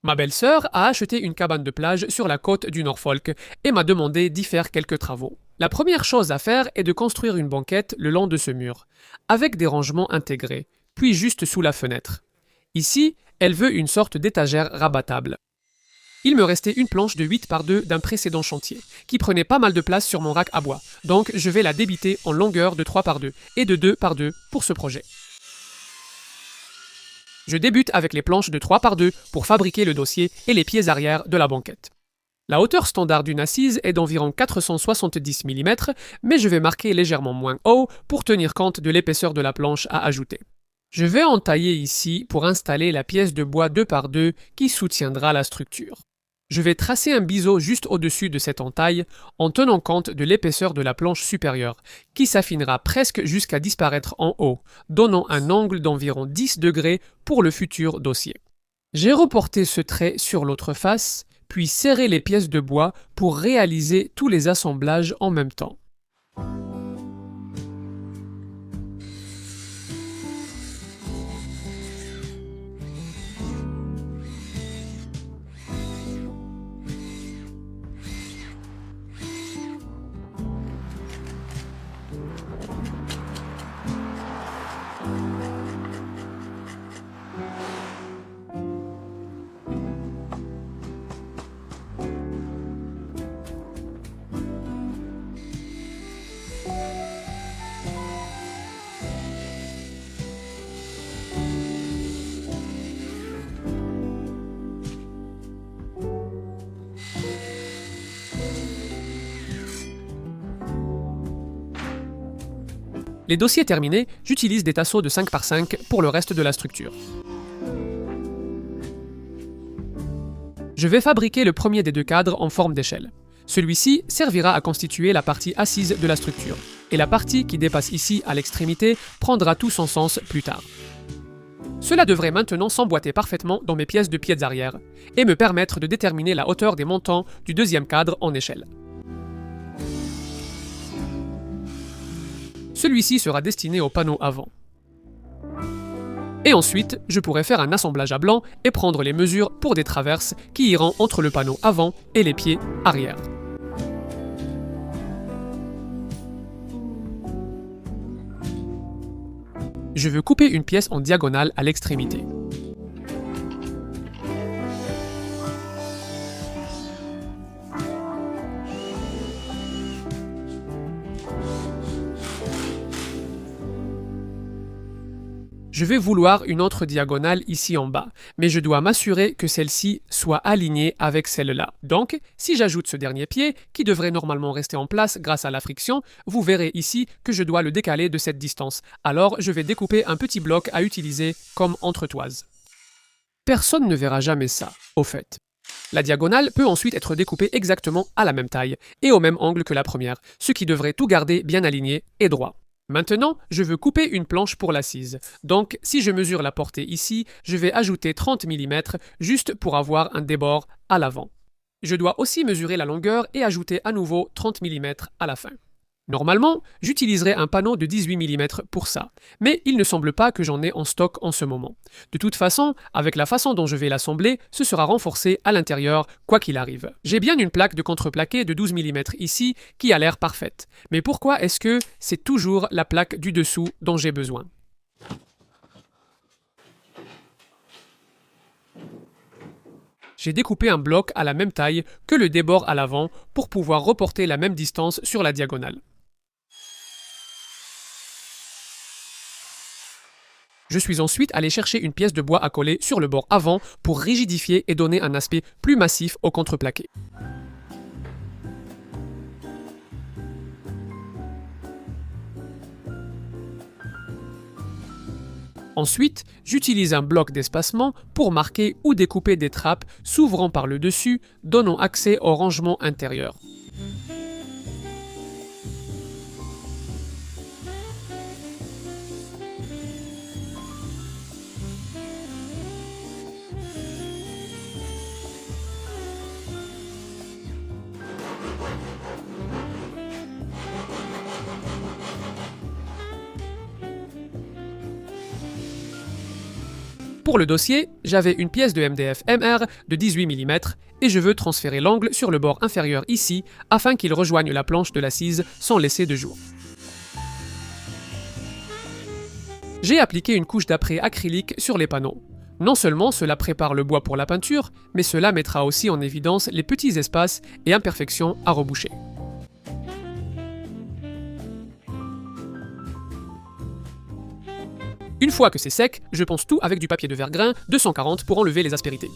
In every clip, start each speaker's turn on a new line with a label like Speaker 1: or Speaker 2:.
Speaker 1: Ma belle-sœur a acheté une cabane de plage sur la côte du Norfolk et m'a demandé d'y faire quelques travaux. La première chose à faire est de construire une banquette le long de ce mur, avec des rangements intégrés, puis juste sous la fenêtre. Ici, elle veut une sorte d'étagère rabattable. Il me restait une planche de 8 par 2 d'un précédent chantier, qui prenait pas mal de place sur mon rack à bois, donc je vais la débiter en longueur de 3 par 2 et de 2 par 2 pour ce projet. Je débute avec les planches de 3 par 2 pour fabriquer le dossier et les pieds arrière de la banquette. La hauteur standard d'une assise est d'environ 470 mm, mais je vais marquer légèrement moins haut pour tenir compte de l'épaisseur de la planche à ajouter. Je vais entailler ici pour installer la pièce de bois 2 par 2 qui soutiendra la structure. Je vais tracer un biseau juste au-dessus de cette entaille en tenant compte de l'épaisseur de la planche supérieure, qui s'affinera presque jusqu'à disparaître en haut, donnant un angle d'environ 10 degrés pour le futur dossier. J'ai reporté ce trait sur l'autre face, puis serré les pièces de bois pour réaliser tous les assemblages en même temps. Les dossiers terminés, j'utilise des tasseaux de 5 par 5 pour le reste de la structure. Je vais fabriquer le premier des deux cadres en forme d'échelle. Celui-ci servira à constituer la partie assise de la structure, et la partie qui dépasse ici à l'extrémité prendra tout son sens plus tard. Cela devrait maintenant s'emboîter parfaitement dans mes pièces de pieds arrière, et me permettre de déterminer la hauteur des montants du deuxième cadre en échelle. Celui-ci sera destiné au panneau avant. Et ensuite, je pourrai faire un assemblage à blanc et prendre les mesures pour des traverses qui iront entre le panneau avant et les pieds arrière. Je veux couper une pièce en diagonale à l'extrémité. Je vais vouloir une autre diagonale ici en bas, mais je dois m'assurer que celle-ci soit alignée avec celle-là. Donc, si j'ajoute ce dernier pied, qui devrait normalement rester en place grâce à la friction, vous verrez ici que je dois le décaler de cette distance. Alors, je vais découper un petit bloc à utiliser comme entretoise. Personne ne verra jamais ça, au fait. La diagonale peut ensuite être découpée exactement à la même taille et au même angle que la première, ce qui devrait tout garder bien aligné et droit. Maintenant, je veux couper une planche pour l'assise. Donc, si je mesure la portée ici, je vais ajouter 30 mm juste pour avoir un débord à l'avant. Je dois aussi mesurer la longueur et ajouter à nouveau 30 mm à la fin. Normalement, j'utiliserai un panneau de 18 mm pour ça, mais il ne semble pas que j'en ai en stock en ce moment. De toute façon, avec la façon dont je vais l'assembler, ce sera renforcé à l'intérieur, quoi qu'il arrive. J'ai bien une plaque de contreplaqué de 12 mm ici, qui a l'air parfaite. Mais pourquoi est-ce que c'est toujours la plaque du dessous dont j'ai besoin ? J'ai découpé un bloc à la même taille que le débord à l'avant pour pouvoir reporter la même distance sur la diagonale. Je suis ensuite allé chercher une pièce de bois à coller sur le bord avant pour rigidifier et donner un aspect plus massif au contreplaqué. Ensuite, j'utilise un bloc d'espacement pour marquer ou découper des trappes s'ouvrant par le dessus, donnant accès au rangement intérieur. Pour le dossier, j'avais une pièce de MDF MR de 18 mm et je veux transférer l'angle sur le bord inférieur ici afin qu'il rejoigne la planche de l'assise sans laisser de jour. J'ai appliqué une couche d'apprêt acrylique sur les panneaux. Non seulement cela prépare le bois pour la peinture, mais cela mettra aussi en évidence les petits espaces et imperfections à reboucher. Une fois que c'est sec, je ponce tout avec du papier de verre grain 240 pour enlever les aspérités.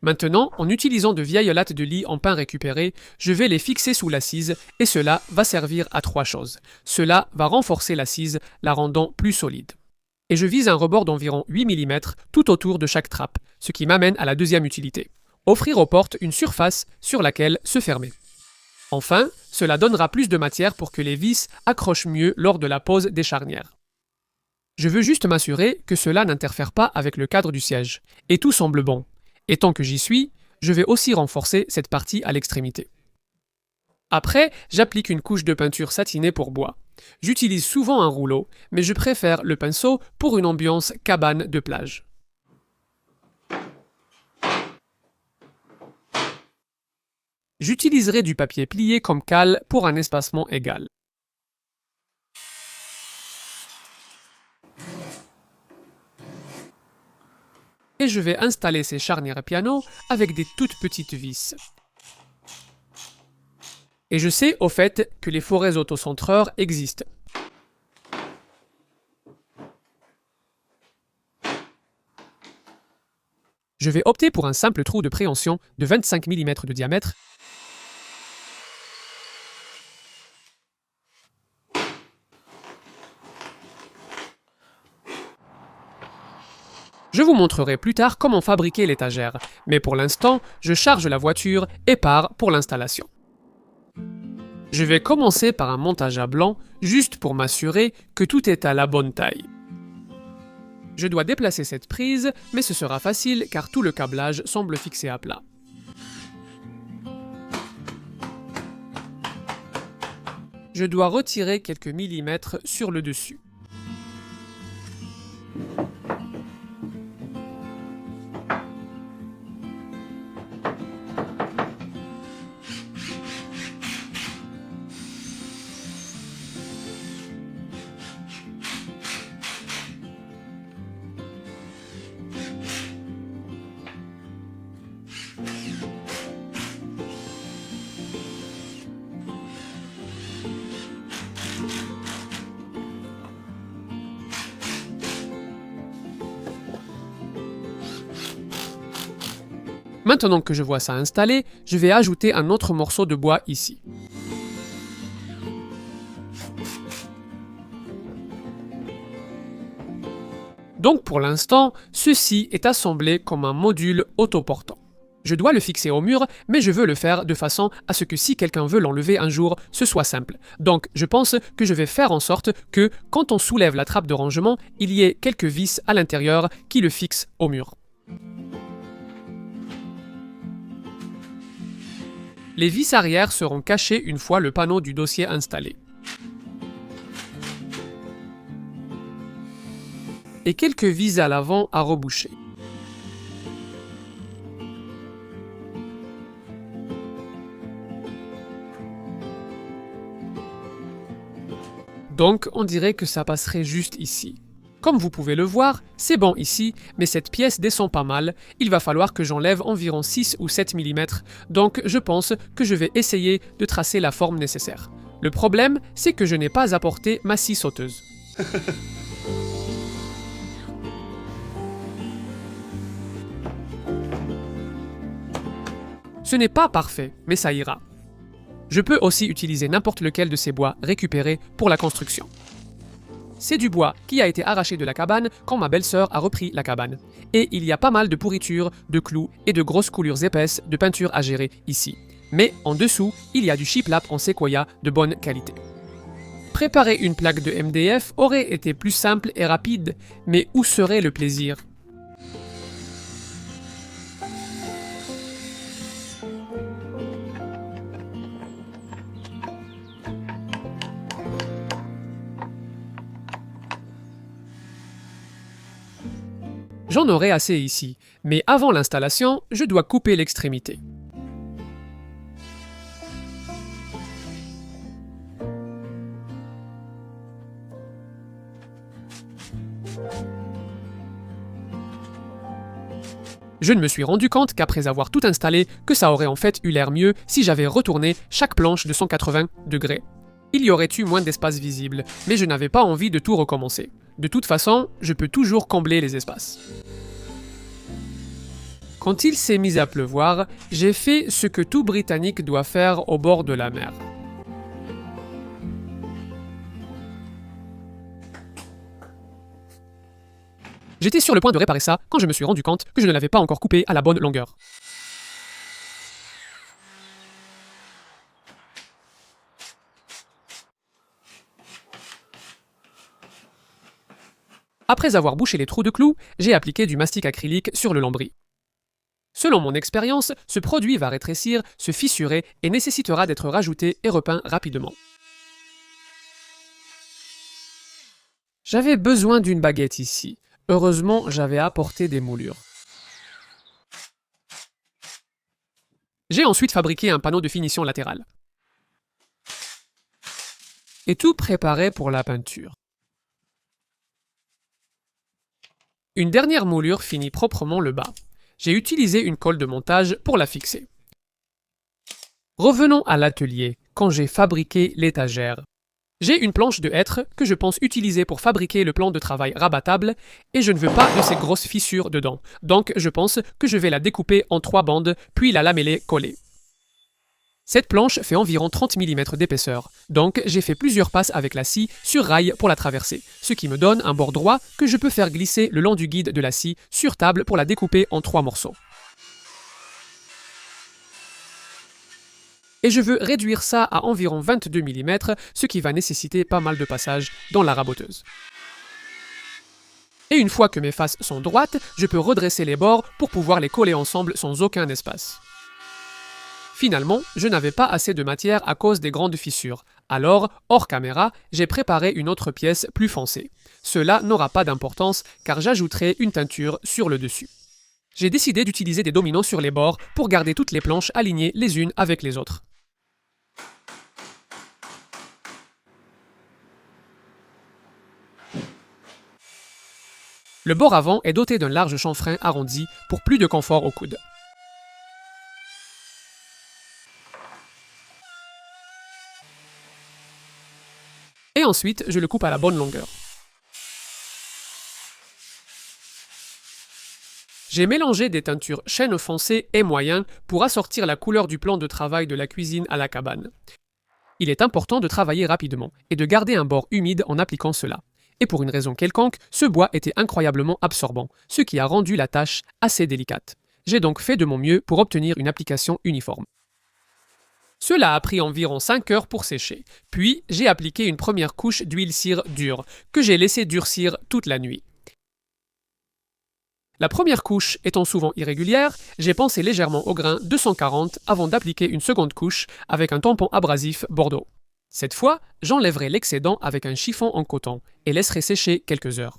Speaker 1: Maintenant, en utilisant de vieilles lattes de lit en pain récupéré, je vais les fixer sous l'assise et cela va servir à 3 choses. Cela va renforcer l'assise, la rendant plus solide. Et je vise un rebord d'environ 8 mm tout autour de chaque trappe, ce qui m'amène à la deuxième utilité. Offrir aux portes une surface sur laquelle se fermer. Enfin, cela donnera plus de matière pour que les vis accrochent mieux lors de la pose des charnières. Je veux juste m'assurer que cela n'interfère pas avec le cadre du siège. Et tout semble bon. Et tant que j'y suis, je vais aussi renforcer cette partie à l'extrémité. Après, j'applique une couche de peinture satinée pour bois. J'utilise souvent un rouleau, mais je préfère le pinceau pour une ambiance cabane de plage. J'utiliserai du papier plié comme cale pour un espacement égal. Et je vais installer ces charnières piano avec des toutes petites vis. Et je sais au fait que les forets autocentreurs existent. Je vais opter pour un simple trou de préhension de 25 mm de diamètre. Je vous montrerai plus tard comment fabriquer l'étagère, mais pour l'instant, je charge la voiture et pars pour l'installation. Je vais commencer par un montage à blanc, juste pour m'assurer que tout est à la bonne taille. Je dois déplacer cette prise, mais ce sera facile car tout le câblage semble fixé à plat. Je dois retirer quelques millimètres sur le dessus. Maintenant que je vois ça installé, je vais ajouter un autre morceau de bois ici. Donc pour l'instant, ceci est assemblé comme un module autoportant. Je dois le fixer au mur, mais je veux le faire de façon à ce que si quelqu'un veut l'enlever un jour, ce soit simple. Donc je pense que je vais faire en sorte que, quand on soulève la trappe de rangement, il y ait quelques vis à l'intérieur qui le fixent au mur. Les vis arrière seront cachées une fois le panneau du dossier installé. Et quelques vis à l'avant à reboucher. Donc on dirait que ça passerait juste ici. Comme vous pouvez le voir, c'est bon ici, mais cette pièce descend pas mal, il va falloir que j'enlève environ 6 ou 7 mm, donc je pense que je vais essayer de tracer la forme nécessaire. Le problème, c'est que je n'ai pas apporté ma scie sauteuse. Ce n'est pas parfait, mais ça ira. Je peux aussi utiliser n'importe lequel de ces bois récupérés pour la construction. C'est du bois qui a été arraché de la cabane quand ma belle-sœur a repris la cabane. Et il y a pas mal de pourritures, de clous et de grosses coulures épaisses de peinture à gérer ici. Mais en dessous, il y a du shiplap en séquoia de bonne qualité. Préparer une plaque de MDF aurait été plus simple et rapide, mais où serait le plaisir ? J'en aurai assez ici, mais avant l'installation, je dois couper l'extrémité. Je ne me suis rendu compte qu'après avoir tout installé, que ça aurait en fait eu l'air mieux si j'avais retourné chaque planche de 180 degrés. Il y aurait eu moins d'espace visible, mais je n'avais pas envie de tout recommencer. De toute façon, je peux toujours combler les espaces. Quand il s'est mis à pleuvoir, j'ai fait ce que tout Britannique doit faire au bord de la mer. J'étais sur le point de réparer ça quand je me suis rendu compte que je ne l'avais pas encore coupé à la bonne longueur. Après avoir bouché les trous de clous, j'ai appliqué du mastic acrylique sur le lambris. Selon mon expérience, ce produit va rétrécir, se fissurer et nécessitera d'être rajouté et repeint rapidement. J'avais besoin d'une baguette ici. Heureusement, j'avais apporté des moulures. J'ai ensuite fabriqué un panneau de finition latérale. Et tout préparé pour la peinture. Une dernière moulure finit proprement le bas. J'ai utilisé une colle de montage pour la fixer. Revenons à l'atelier, quand j'ai fabriqué l'étagère. J'ai une planche de hêtre que je pense utiliser pour fabriquer le plan de travail rabattable et je ne veux pas de ces grosses fissures dedans. Donc je pense que je vais la découper en 3 bandes puis la lameller collée. Cette planche fait environ 30 mm d'épaisseur, donc j'ai fait plusieurs passes avec la scie sur rail pour la traverser, ce qui me donne un bord droit que je peux faire glisser le long du guide de la scie sur table pour la découper en 3 morceaux. Et je veux réduire ça à environ 22 mm, ce qui va nécessiter pas mal de passages dans la raboteuse. Et une fois que mes faces sont droites, je peux redresser les bords pour pouvoir les coller ensemble sans aucun espace. Finalement, je n'avais pas assez de matière à cause des grandes fissures. Alors, hors caméra, j'ai préparé une autre pièce plus foncée. Cela n'aura pas d'importance car j'ajouterai une teinture sur le dessus. J'ai décidé d'utiliser des dominos sur les bords pour garder toutes les planches alignées les unes avec les autres. Le bord avant est doté d'un large chanfrein arrondi pour plus de confort au coude. Et ensuite, je le coupe à la bonne longueur. J'ai mélangé des teintures chêne foncé et moyen pour assortir la couleur du plan de travail de la cuisine à la cabane. Il est important de travailler rapidement et de garder un bord humide en appliquant cela. Et pour une raison quelconque, ce bois était incroyablement absorbant, ce qui a rendu la tâche assez délicate. J'ai donc fait de mon mieux pour obtenir une application uniforme. Cela a pris environ 5 heures pour sécher, puis j'ai appliqué une première couche d'huile cire dure, que j'ai laissé durcir toute la nuit. La première couche étant souvent irrégulière, j'ai pensé légèrement au grain 240 avant d'appliquer une seconde couche avec un tampon abrasif Bordeaux. Cette fois, j'enlèverai l'excédent avec un chiffon en coton et laisserai sécher quelques heures.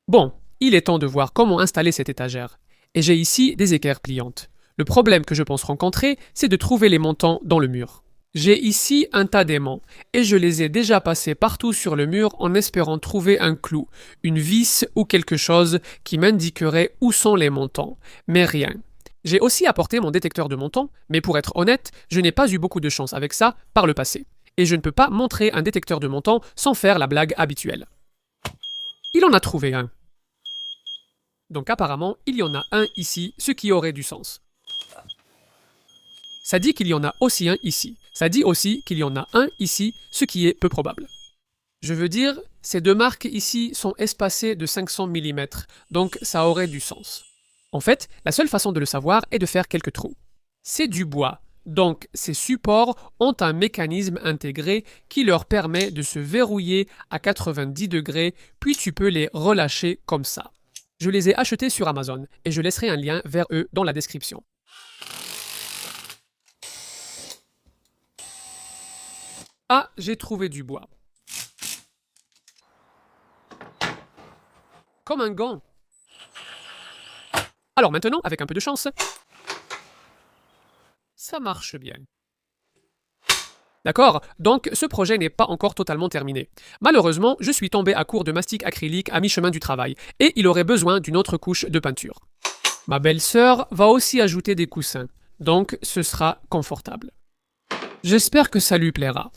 Speaker 1: Bon, il est temps de voir comment installer cette étagère. Et j'ai ici des équerres pliantes. Le problème que je pense rencontrer, c'est de trouver les montants dans le mur. J'ai ici un tas d'aimants, et je les ai déjà passés partout sur le mur en espérant trouver un clou, une vis ou quelque chose qui m'indiquerait où sont les montants, mais rien. J'ai aussi apporté mon détecteur de montants, mais pour être honnête, je n'ai pas eu beaucoup de chance avec ça par le passé, et je ne peux pas montrer un détecteur de montants sans faire la blague habituelle. Il en a trouvé un. Donc apparemment, il y en a un ici, ce qui aurait du sens. Ça dit qu'il y en a aussi un ici. Ça dit aussi qu'il y en a un ici, ce qui est peu probable. Je veux dire, ces deux marques ici sont espacées de 500 mm, donc ça aurait du sens. En fait, la seule façon de le savoir est de faire quelques trous. C'est du bois, donc ces supports ont un mécanisme intégré qui leur permet de se verrouiller à 90 degrés, puis tu peux les relâcher comme ça. Je les ai achetés sur Amazon et je laisserai un lien vers eux dans la description. Ah, j'ai trouvé du bois. comme un gant. Alors maintenant, avec un peu de chance, ça marche bien. D'accord? Donc ce projet n'est pas encore totalement terminé. Malheureusement, je suis tombé à court de mastic acrylique à mi-chemin du travail, et il aurait besoin d'une autre couche de peinture. Ma belle-sœur va aussi ajouter des coussins, donc ce sera confortable. J'espère que ça lui plaira.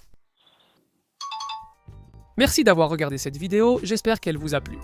Speaker 1: Merci d'avoir regardé cette vidéo, j'espère qu'elle vous a plu.